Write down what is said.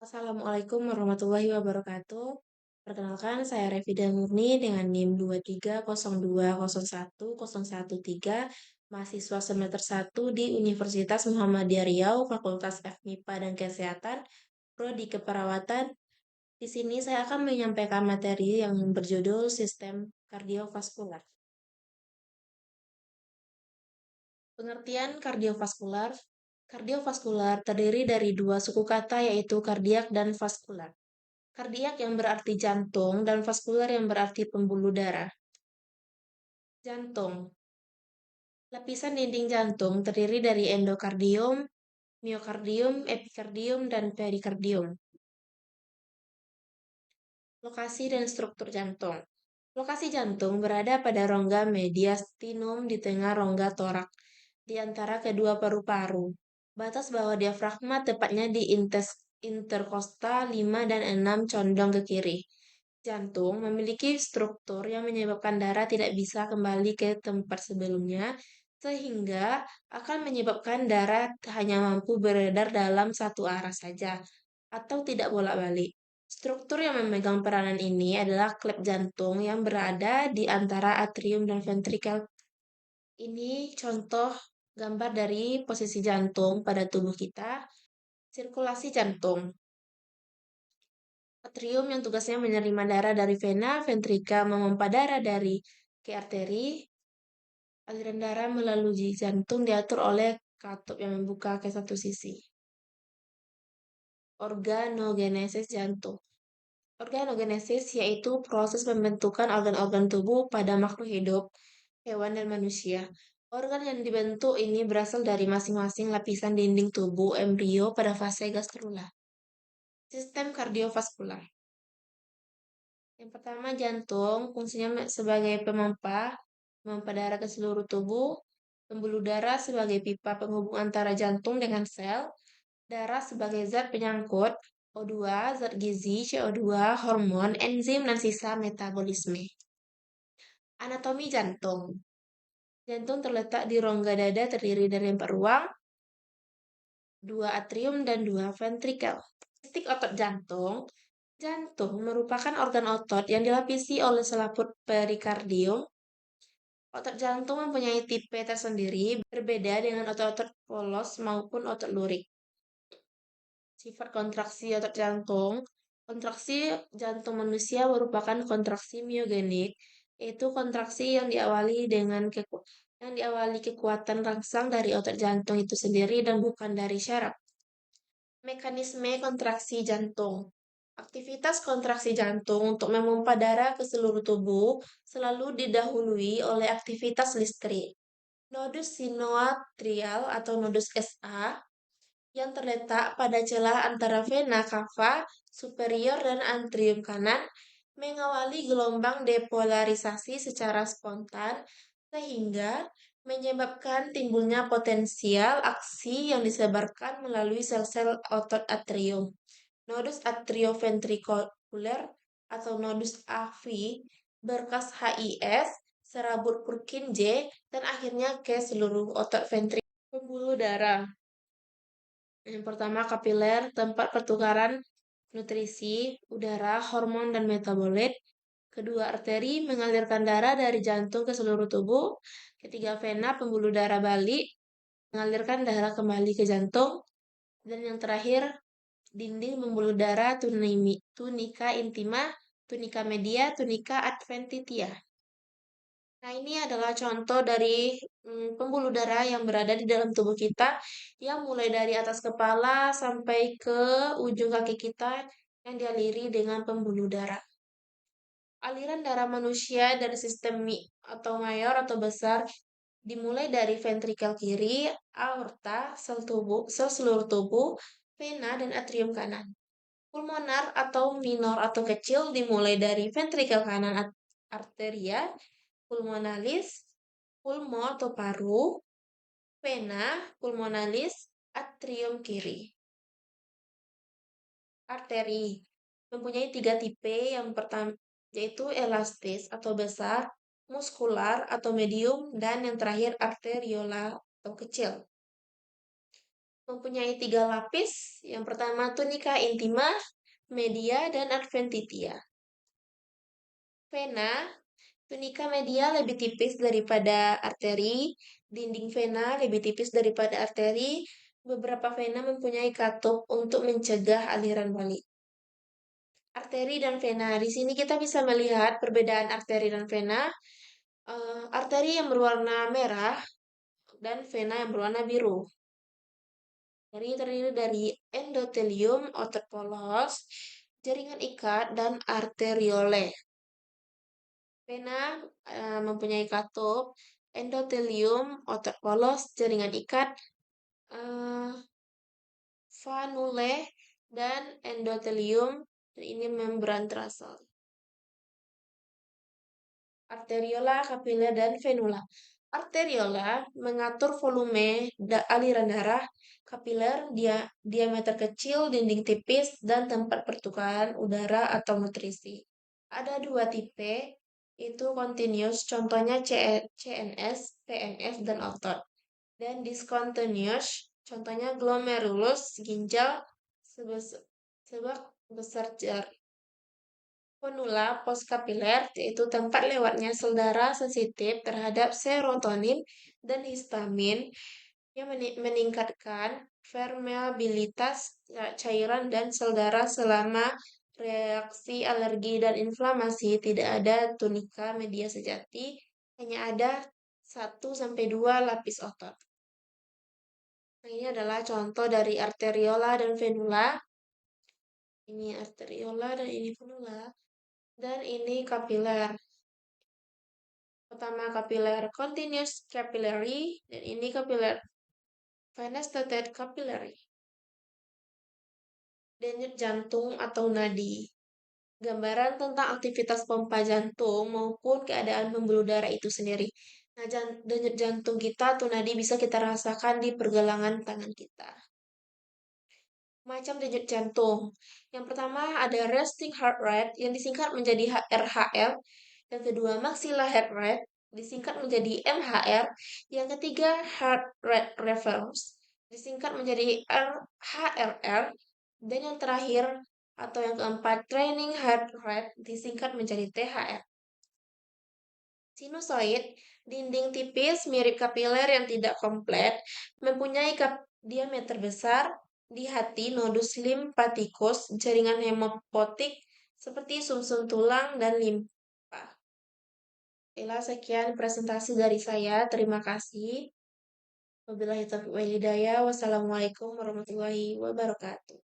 Assalamualaikum warahmatullahi wabarakatuh. Perkenalkan, saya Revida Murni dengan NIM 2302010113, mahasiswa semester 1 di Universitas Muhammadiyah Riau, Fakultas FMIPA dan Kesehatan, Prodi Keperawatan. Di sini saya akan menyampaikan materi yang berjudul Sistem Kardiovaskular. Pengertian kardiovaskular. Kardiovaskular terdiri dari dua suku kata yaitu kardiak dan vaskular. Kardiak yang berarti jantung dan vaskular yang berarti pembuluh darah. Jantung. Lapisan dinding jantung terdiri dari endokardium, miokardium, epikardium, dan perikardium. Lokasi dan struktur jantung. Lokasi jantung berada pada rongga mediastinum di tengah rongga torak, di antara kedua paru-paru. Batas bawah diafragma tepatnya di interkosta 5 dan 6 condong ke kiri. Jantung memiliki struktur yang menyebabkan darah tidak bisa kembali ke tempat sebelumnya, sehingga akan menyebabkan darah hanya mampu beredar dalam satu arah saja, atau tidak bolak-balik. Struktur yang memegang peranan ini adalah klep jantung yang berada di antara atrium dan ventrikel. Ini contoh gambar dari posisi jantung pada tubuh kita. Sirkulasi jantung. Atrium yang tugasnya menerima darah dari vena, ventrika memompa darah dari ke arteri. Aliran darah melalui jantung diatur oleh katup yang membuka ke satu sisi. Organogenesis jantung. Organogenesis yaitu proses pembentukan organ-organ tubuh pada makhluk hidup, hewan dan manusia. Organ yang dibentuk ini berasal dari masing-masing lapisan dinding tubuh embrio pada fase gastrula. Sistem kardiovaskular. Yang pertama jantung, fungsinya sebagai pemompa darah ke seluruh tubuh, pembuluh darah sebagai pipa penghubung antara jantung dengan sel, darah sebagai zat penyangkut, O2, zat gizi, CO2, hormon, enzim, dan sisa metabolisme. Anatomi jantung. Jantung terletak di rongga dada terdiri dari 4 ruang, 2 atrium, dan 2 ventrikel. Karakteristik otot jantung. Jantung merupakan organ otot yang dilapisi oleh selaput perikardium. Otot jantung mempunyai tipe tersendiri, berbeda dengan otot-otot polos maupun otot lurik. Sifat kontraksi otot jantung. Kontraksi jantung manusia merupakan kontraksi miogenik, yaitu kontraksi yang diawali kekuatan rangsang dari otot jantung itu sendiri dan bukan dari syaraf. Mekanisme kontraksi jantung. Aktivitas kontraksi jantung untuk memompa darah ke seluruh tubuh selalu didahului oleh aktivitas listrik. Nodus sinoatrial atau nodus SA yang terletak pada celah antara vena cava superior dan atrium kanan mengawali gelombang depolarisasi secara spontan sehingga menyebabkan timbulnya potensial aksi yang disebarkan melalui sel-sel otot atrium. Nodus atrioventrikuler atau nodus AV berkas HIS, serabut Purkinje, dan akhirnya ke seluruh otot ventrikuler. Pembuluh darah. Yang pertama kapiler, tempat pertukaran nutrisi, udara, hormon, dan metabolit. Kedua, arteri mengalirkan darah dari jantung ke seluruh tubuh. Ketiga, vena, pembuluh darah balik, mengalirkan darah kembali ke jantung. Dan yang terakhir, dinding pembuluh darah tunica intima, tunica media, tunica adventitia. Nah, ini adalah contoh dari pembuluh darah yang berada di dalam tubuh kita, yang mulai dari atas kepala sampai ke ujung kaki kita yang dialiri dengan pembuluh darah. Aliran darah manusia dari sistem atau mayor atau besar dimulai dari ventrikel kiri, aorta, sel seluruh tubuh, vena, dan atrium kanan. Pulmonar atau minor atau kecil dimulai dari ventrikel kanan arteria, pulmonalis, pulmo atau paru, vena, pulmonalis, atrium kiri. Arteri mempunyai 3 tipe, yang pertama yaitu elastis atau besar, muskular atau medium, dan yang terakhir arteriola atau kecil. Mempunyai 3 lapis. Yang pertama tunika intima, media, dan adventitia. Vena, tunika media lebih tipis daripada arteri, dinding vena lebih tipis daripada arteri, beberapa vena mempunyai katup untuk mencegah aliran balik. Arteri dan vena. Di sini kita bisa melihat perbedaan arteri dan vena. Arteri yang berwarna merah dan vena yang berwarna biru. Jadi terdiri dari endotelium, otot polos, jaringan ikat, dan arteriole. Vena mempunyai katup, endotelium, otot polos, jaringan ikat, eh, vanule, dan endotelium. Ini membran trasel. Arteriola, kapiler, dan venula. Arteriola mengatur volume aliran darah, kapiler diameter kecil, dinding tipis, dan tempat pertukaran udara atau nutrisi. Ada 2 tipe, itu continuous, contohnya CNS, PNS, dan otot. Dan discontinuous, contohnya glomerulus, ginjal, sebab besar jari. Venula postkapiler yaitu tempat lewatnya sel darah sensitif terhadap serotonin dan histamin yang meningkatkan permeabilitas cairan dan sel darah selama reaksi alergi dan inflamasi. Tidak ada tunika media sejati, hanya ada 1-2 lapis otot. Nah, ini adalah contoh dari arteriola dan venula. Ini arteriola dan ini venula. Dan ini kapiler. Pertama kapiler continuous capillary dan ini kapiler fenestrated capillary. Denyut jantung atau nadi. Gambaran tentang aktivitas pompa jantung maupun keadaan pembuluh darah itu sendiri. Nah, denyut jantung kita atau nadi bisa kita rasakan di pergelangan tangan kita. Macam denyut jantung. Yang pertama ada resting heart rate yang disingkat menjadi RHR. Yang kedua maxilla heart rate disingkat menjadi MHR. Yang ketiga heart rate reverse disingkat menjadi HRR. Dan yang terakhir atau yang keempat training heart rate disingkat menjadi THR. Sinusoid, dinding tipis mirip kapiler yang tidak komplit, mempunyai diameter besar, di hati nodus limpatikus, jaringan hemopotik seperti sumsum tulang dan limpa. Itulah sekian presentasi dari saya. Terima kasih. Wabillahi taufiq wal hidayah. Wassalamualaikum warahmatullahi wabarakatuh.